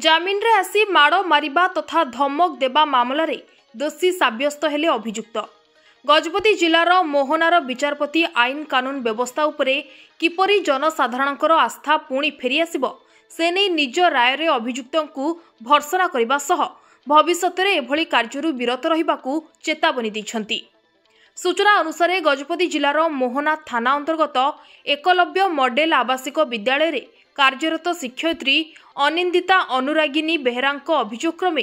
जामिन रे आसी माड़ मारिबा तथा धमक देबा मामलारे दोषी साब्यस्त हेले अभियुक्त। गजपति जिलार मोहनार विचारपति आईन कानून व्यवस्था उपरे किपरि जनसाधारणकर आस्था पुणी फेरी आसिब से नहीं निज राय रे अभियुक्तंकु भर्सना करबा सह भविष्य में एभली कार्यरू विरत रहिबाकु चेतावनी दैछंती। सूचना अनुसार गजपति जिलार मोहना थाना अंतर्गत एकलव्य मॉडेल आवासिक विद्यालय रे कार्यरत शिक्षयित्री अनिंदिता अनुरागिनी बेहरांक अभियोग क्रमे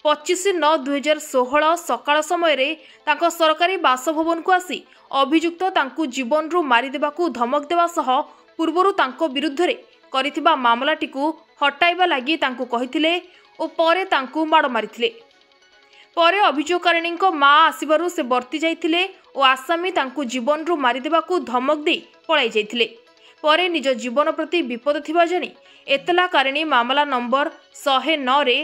25/9/2016 सकाळ समय रे तांको सरकारी बासभवन को आसी अभियुक्त तांकु जीवन रु मारिदेबाकू धमक देवा सह पूर्वरु तांको विरुद्ध रे करिथिबा मामलाटिकू हटाइबा लागि तांकु कहिथिले ओ परे तांकु माड़ मारिथिले। परे अभियोगकारिणी माँ आसबारु से बर्ती जाइथिले ओ आसामी तांकु जीवन रु मारिदेबाकू धमक दे पळाई जाइथिले। परे निज जीवन प्रति विपद थिबा जानी एतलाकारिणी मामला नंबर 109 रे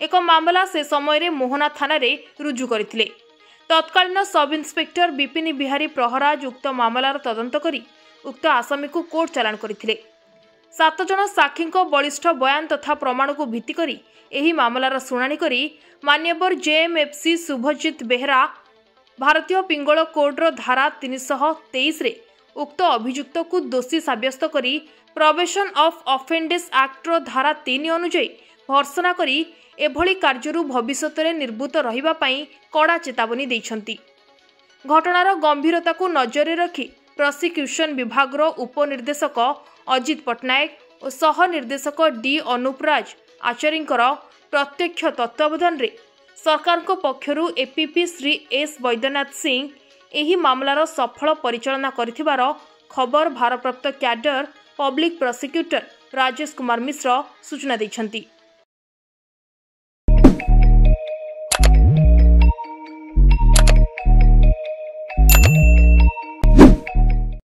एक मामला से समय रे मोहना थाना रे रुजु करथिले। तत्कालीन सब इन्स्पेक्टर विपिन बिहारी प्रहराज उक्त मामलार तदंत करी उक्त आसामी को कोर्ट चालाण करथिले। 7 जन साक्षी बलिष्ठ बयान तथा प्रमाण को भित्ति करी एही मामलार शुणाणी करी मान्यवर जेएमएफसी शुभजित बेहरा भारतीय पिंगल कोडर धारा 323 रे उक्त अभियुक्त को दोषी साब्यस्त करी प्रोबेशन ऑफ ऑफेंडेस एक्ट रो धारा 3 अनुଯାयी भर्सना करी एभली कार्यरू भविष्य में निर्भूत रहिबा पई कड़ा चेतावनी दैछंती। घटनार गंभीरता को नजर रखी प्रोसिक्यूशन विभाग रो उपनिर्देशक अजित पटनायक और सह निर्देशक डी अनुपराज आचार्यंकर प्रत्यक्ष तत्वावधान रे सरकार को पक्षरु एपीपी श्री एस वैद्यनाथ सिंह एही मामलार सफल परिचालना करिथिबार खबर भारप्राप्त cadre public prosecutor Rajesh Kumar Mishra सूचना दैछंती।